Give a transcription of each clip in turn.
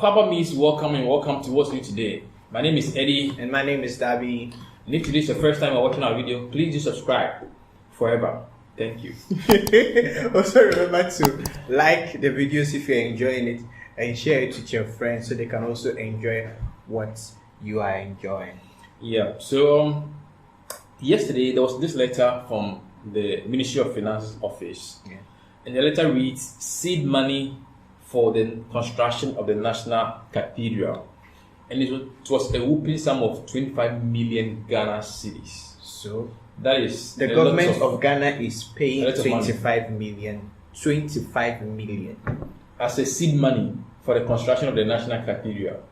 Papa means welcome and welcome to what's new today. My name is Eddie. And my name is Dabi. And if today is the first time you're watching our video, please do subscribe forever. Thank you. Also remember to like the videos if you're enjoying it and share it with your friends so they can also enjoy what you are enjoying. Yeah, so yesterday there was this letter from the Ministry of Finance's office. Yeah. And the letter reads, seed money for the construction of the National Cathedral. And it was a whooping sum of 25 million Ghana cedis. So that is the government of Ghana is paying 25 million. 25 million as a seed money for the construction of the National Cathedral.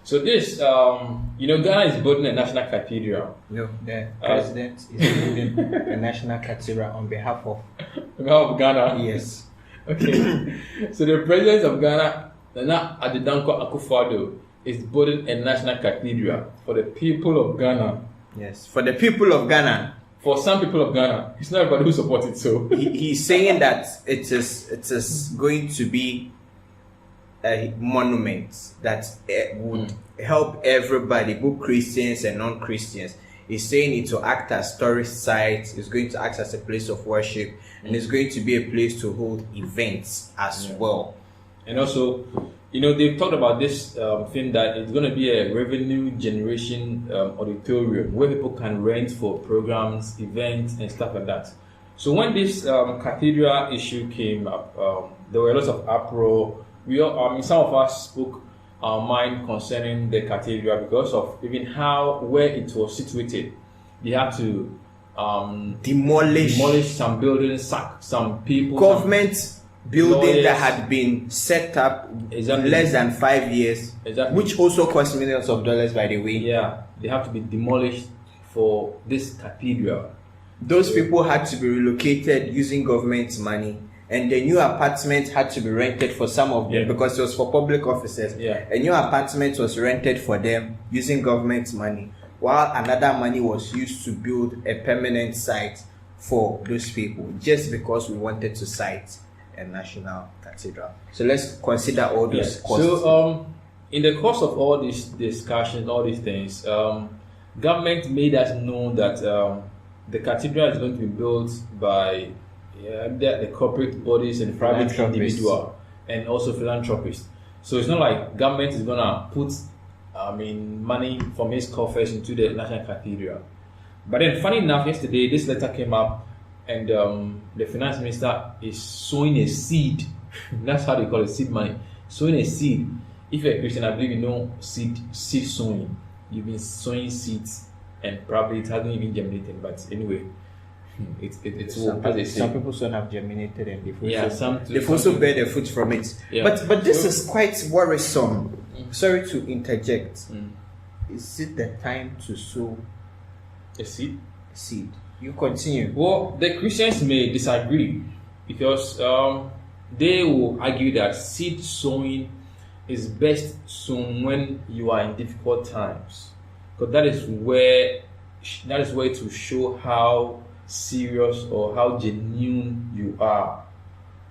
So this, Ghana is building a National Cathedral. No, the president is building a National Cathedral on behalf of Ghana. Yes. Okay. So the president of Ghana, Nana Addo Akufo-Addo, is building a National Cathedral for the people of Ghana. Yes, for the people of Ghana. For some people of Ghana, it's not everybody who supports it. So he's saying that it is going to be a monument that would help everybody, both Christians and non-Christians. He's saying it will act as tourist sites. It's going to act as a place of worship, and it's going to be a place to hold events as well. And also, they've talked about this thing that it's going to be a revenue generation auditorium where people can rent for programs, events, and stuff like that. So when this cathedral issue came up, there were lots of uproar. Some of us spoke our mind concerning the cathedral because of even where it was situated. They had to demolish some buildings, sack some people. Government building that had been set up in less than 5 years, which also cost millions of dollars, by the way. Yeah, they have to be demolished for this cathedral. Those people had to be relocated using government money, and the new apartment had to be rented for some of them because it was for public officers. Yeah. A new apartment was rented for them using government money, while another money was used to build a permanent site for those people, just because we wanted to site a national cathedral. So let's consider all those costs. So in the course of all these discussions, all these things, government made us know that the cathedral is going to be built by the corporate bodies and private individual and also philanthropists. So it's not like government is gonna put money from his coffers into the National Cathedral. But then funny enough, yesterday this letter came up, and the finance minister is sowing a seed. That's how they call it, seed money. Sowing a seed. If you're a Christian, I believe you know seed sowing. You've been sowing seeds, and probably it hasn't even germinated. But anyway, it's some people still have germinated, and they've also bear the fruit from it. Yeah. But this is quite worrisome. Sorry to interject. Is it the time to sow a seed? Seed. You continue. Well, the Christians may disagree because they will argue that seed sowing is best sown when you are in difficult times, because that is where to show how serious or how genuine you are.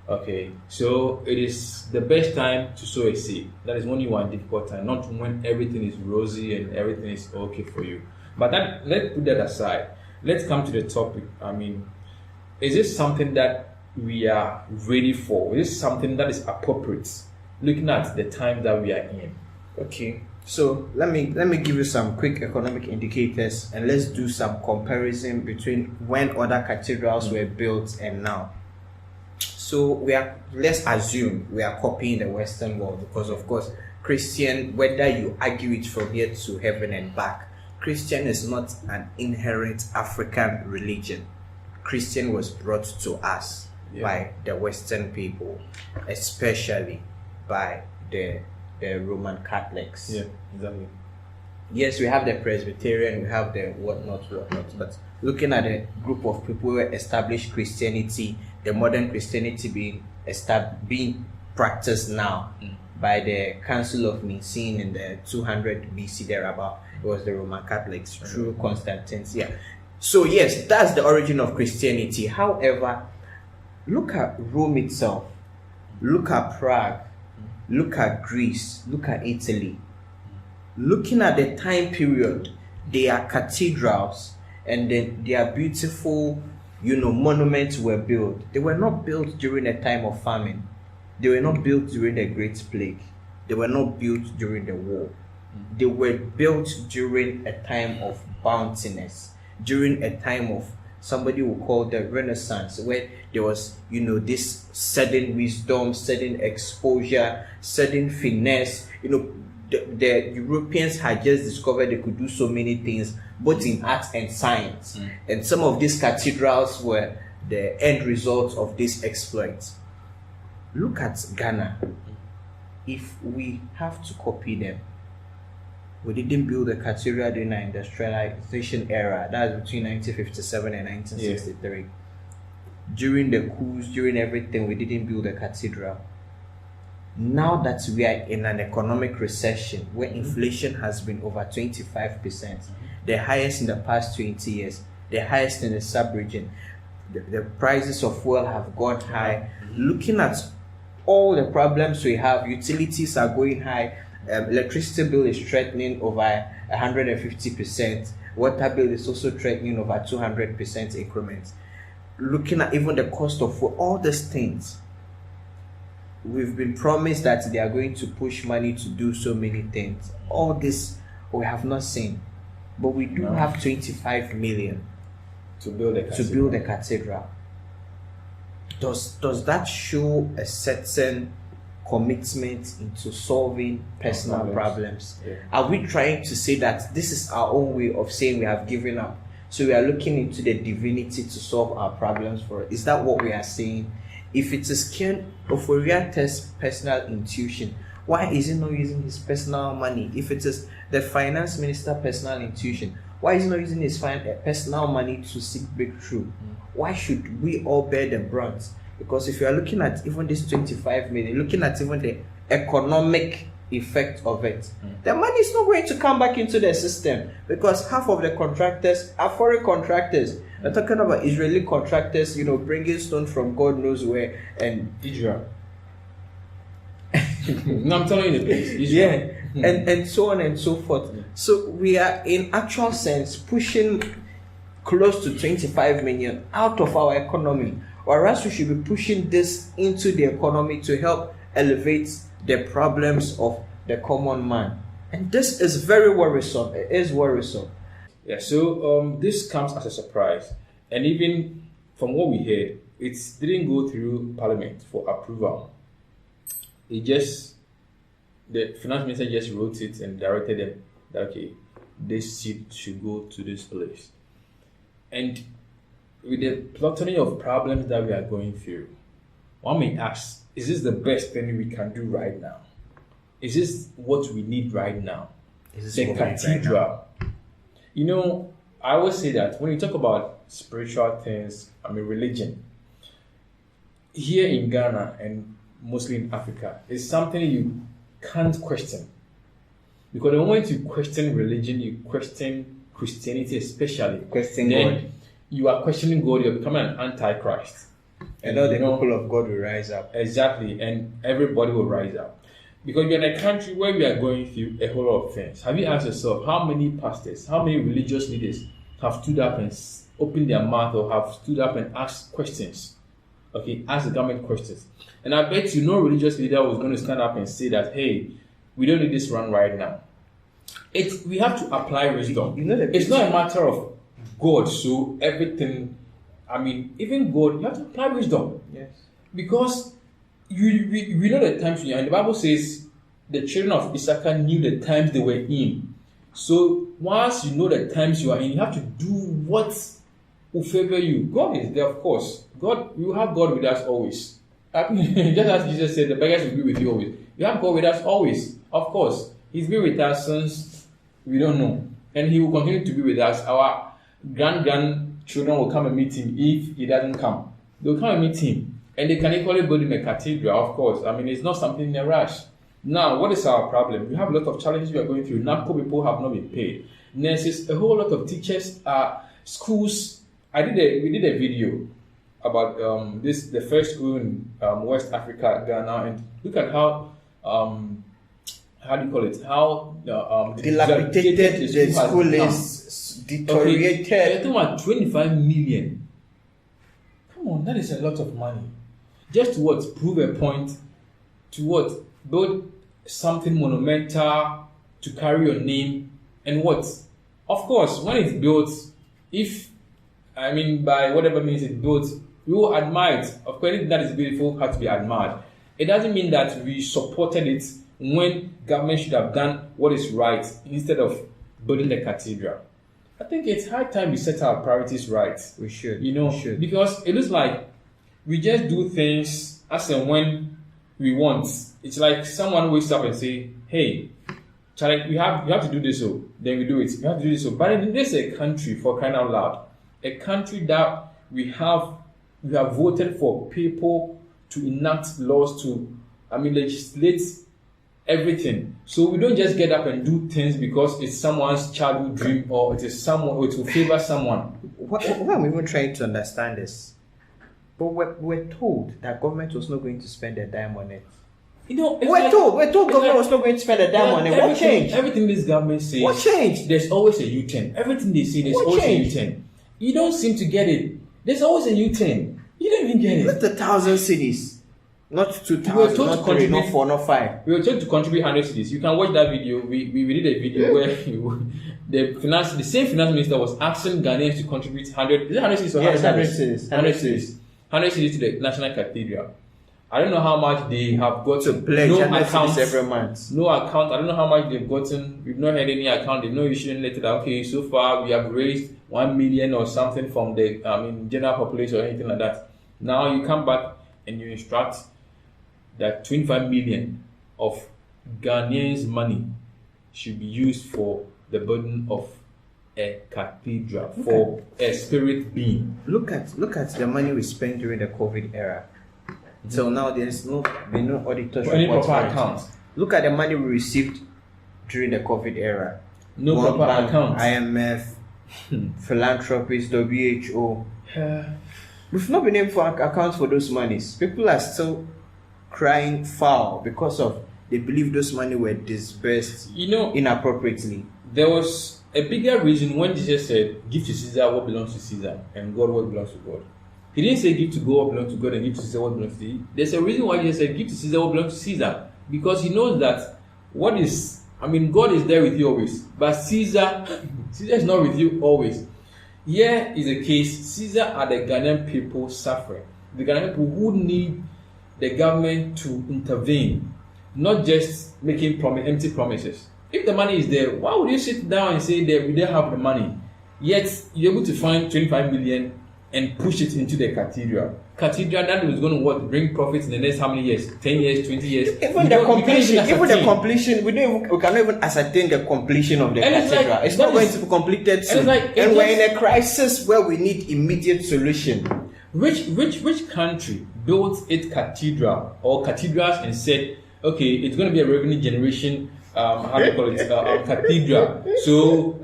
Okay, so it is the best time to sow a seed. That is when you are in difficult time, not when everything is rosy and everything is okay for you. But let's put that aside. Let's come to the topic. Is this something that we are ready for? Is this something that is appropriate, looking at the time that we are in? Okay, so let me give you some quick economic indicators, and let's do some comparison between when other cathedrals were built and now. So let's assume we are copying the Western world, because of course Christian, whether you argue it from here to heaven and back, Christian is not an inherent African religion. Christian was brought to us by the Western people, especially by the Roman Catholics. Yeah, exactly. Yes, we have the Presbyterian, we have the whatnot, but looking at the group of people who established Christianity, the modern Christianity being practiced now by the Council of Nicene in the 200 BC thereabout, it was the Roman Catholics through Constantine. Yeah. So yes, that's the origin of Christianity. However, look at Rome itself. Look at Prague. Look at Greece, look at Italy. Looking at the time period, they are cathedrals and then their beautiful, monuments were built. They were not built during a time of famine. They were not built during the Great Plague. They were not built during the war. They were built during a time of bountiness, during a time of somebody will call the Renaissance, where there was, this sudden wisdom, sudden exposure, sudden finesse. The Europeans had just discovered they could do so many things, both in art and science. And some of these cathedrals were the end result of this exploit. Look at Ghana. If we have to copy them, we didn't build a cathedral during our industrialization era. That was between 1957 and 1963. During the coups, during everything, we didn't build a cathedral. Now that we are in an economic recession where inflation has been over 25%, the highest in the past 20 years, the highest in the sub-region, the prices of fuel have gone high. Looking at all the problems we have, utilities are going high, electricity bill is threatening over 150%, water bill is also threatening over 200% increments. Looking at even the cost of food, all these things, we've been promised that they are going to push money to do so many things. All this we have not seen, but we do have 25 million to build a cathedral. Does that show a certain commitment into solving personal problems? Yeah. Are we trying to say that this is our own way of saying we have given up, so we are looking into the divinity to solve our problems for it? Is that what we are saying? If it is Ken Oforiate's personal intuition, why is he not using his personal money? If it is the finance minister personal intuition, why is he not using his personal money to seek breakthrough? Why should we all bear the brunt? Because if you are looking at even this 25 million, looking at even the economic effect of it, the money is not going to come back into the system, because half of the contractors are foreign contractors. We're talking about Israeli contractors, bringing stone from God knows where, and Israel. No, I'm telling you the place. Israel. Yeah, and so on and so forth. So we are in actual sense pushing close to 25 million out of our economy, whereas we should be pushing this into the economy to help elevate the problems of the common man. And this is very worrisome. It is worrisome. Yeah, so this comes as a surprise, and even from what we heard, it didn't go through Parliament for approval. The finance minister just wrote it and directed them that, okay, this seat should go to this place. And with the plethora of problems that we are going through, one may ask, is this the best thing we can do right now? Is this what we need right now? The cathedral. I always say that when you talk about spiritual things, religion, here in Ghana and mostly in Africa, is something you can't question. Because the moment you question religion, you question Christianity especially. Question then God. You are questioning God, you're becoming an antichrist. And all the people of God will rise up. Exactly, and everybody will rise up. Because we're in a country where we are going through a whole lot of things. Have you asked yourself how many pastors, how many religious leaders have stood up and opened their mouth or have stood up and asked questions? Okay, ask the government questions. And I bet you no religious leader was going to stand up and say that, hey, we don't need this run right now. We have to apply wisdom. It's not a matter of God, so everything, even God, you have to apply wisdom. Yes. Because we know the times we are in. The Bible says the children of Issachar knew the times they were in. So once you know the times you are in, you have to do what will favor you. God is there, of course. God, you have God with us always. Just as Jesus said, the beggars will be with you always. You have God with us always, of course. He's been with us since we don't know. And he will continue to be with us. Our grandchildren will come and meet him if he doesn't come. They'll come and meet him. And they can equally build him a cathedral, of course. It's not something in a rush. Now, what is our problem? We have a lot of challenges we are going through. Now, poor people have not been paid. Nurses, a whole lot of teachers, schools. We did a video about the first school in West Africa, Ghana, and look at how how do you call it? How dilapidated the school become. is, deteriorated. Okay, you're talking about 25 million. Come on, that is a lot of money. Just to what? Prove a point. To what? Build something monumental to carry your name. And what? Of course, when it's built, by whatever means it's built, we will admire it. Of course, anything that is beautiful has to be admired. It doesn't mean that we supported it when government should have done what is right instead of building the cathedral. I think it's high time we set our priorities right. We should. We should. Because it looks like we just do things as and when we want. It's like someone wakes up and say, "Hey, Charlie, you have to do this," so then we do it. You have to do this, so. But this is a country, for crying out loud, a country that we have voted for people to enact laws to, legislate everything. So we don't just get up and do things because it's someone's childhood dream or it will favor someone. Why are we even trying to understand this? But we're told that government was not going to spend a dime on it. We're told government was not going to spend a dime on it. What changed? Everything this government says. What changed? There's always a U-turn. Everything they say, there's always a U-turn. You don't seem to get it. There's always a U-turn. You don't even get it. Not 1,000 cities. Not 2,000, not 3, not 4, not 5. We were told to contribute 100 cities. You can watch that video. We did a video where the same finance minister was asking Ghanaians to contribute 100. Is it 100 cities or 100 cities? 100 cities. 100 cities to the National Cathedral. I don't know how much they have got to pledge. No account every month. No account. I don't know how much they've gotten. We've not had any account. They've not issued letter that okay, so far we have raised 1 million or something from the general population or anything like that. Now you come back and you instruct that 25 million of Ghanaians' money should be used for the burden of a cathedral, for a spirit being. Look at the money we spent during the COVID era. So now there's no auditors any proper accounts. Look at the money we received during the COVID era. No World proper Bank, accounts. IMF, philanthropists, WHO. We've not been able to account for those monies. People are still crying foul because of they believe those money were disbursed inappropriately. There was a bigger reason when Jesus said, "Give to Caesar what belongs to Caesar, and God what belongs to God." He didn't say give to God what belongs to God and give to Caesar what belongs to Caesar. There's a reason why Jesus said give to Caesar what belongs to Caesar. Because he knows that God is there with you always. But Caesar is not with you always. Here is a case, Caesar are the Ghanaian people suffering. The Ghanaian people who need the government to intervene, not just making empty promises. If the money is there, why would you sit down and say that we don't have the money? Yet you're able to find 25 million and push it into the cathedral. Cathedral that is going to bring profits in the next how many years? 10 years, 20 years. Even the completion, we cannot even ascertain the completion of the cathedral. It's not going to be completed soon. And we're in a crisis where we need immediate solution. Which country built its cathedral or cathedrals and said, okay, it's going to be a revenue generation cathedral. So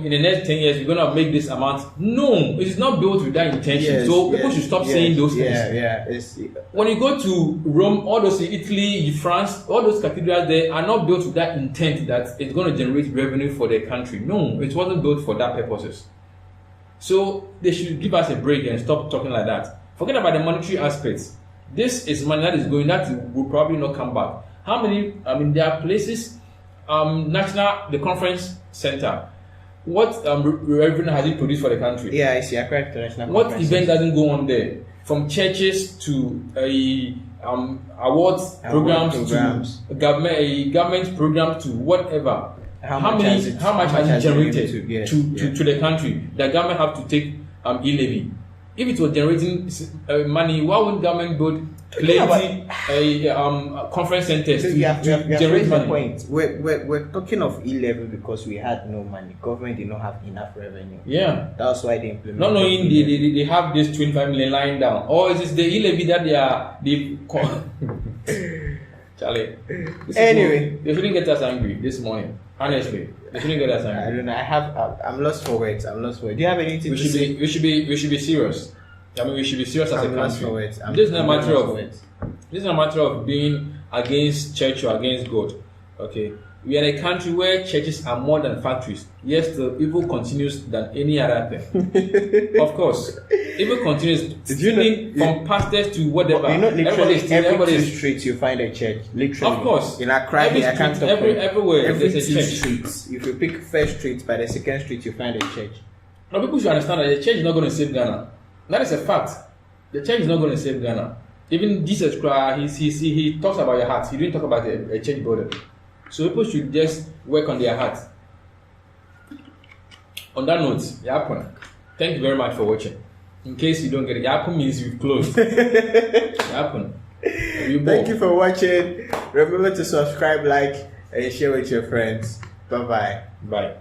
in the next 10 years, we're going to make this amount. No, it is not built with that intention. People should stop saying those things. When you go to Rome, all those in Italy, France, all those cathedrals there are not built with that intent that it's going to generate revenue for the country. No, it wasn't built for that purposes. So they should give us a break and stop talking like that. Forget about the monetary aspects. This is money that is going, that will probably not come back. How many? There are places. The conference center. What revenue has it produced for the country? Yeah, I see. I correct the national. What event doesn't go on there? From churches to awards programs to government programs to whatever. How much has it generated to the country? The government have to take e-levy. If it was generating money, why wouldn't government build plenty conference centers to generate money? Point. We're talking of e-levy because we had no money. Government did not have enough revenue. Yeah, that's why they implemented. Not knowing they have this 25 million lying down, or is it the e-levy that they Charlie. Anyway, they shouldn't get us angry this morning. Honestly, they shouldn't get us angry. I don't know. I'm lost for words. Do you have anything to say? We should be serious. We should be serious as a country. This is not a matter of being against church or against God. Okay, we are a country where churches are more than factories. Yes, the evil continues than any other thing. Of course, evil continues. Did you know, from pastors to whatever? You know, literally every two everybody's streets you find a church. Literally, of course. In Accra, Every I can't street, stop everywhere every there's a two church. streets. If you pick first street, by the second street you find a church. Now, people should understand that the church is not going to save Ghana. That is a fact. The church is not going to save Ghana. Even Jesus Christ, he talks about your heart. He didn't talk about a church building. So people should just work on their heart. On that note, Yapon, thank you very much for watching. In case you don't get it, Yapon means you've closed. Yapon. Thank you for watching. Remember to subscribe, like, and share with your friends. Bye-bye. Bye.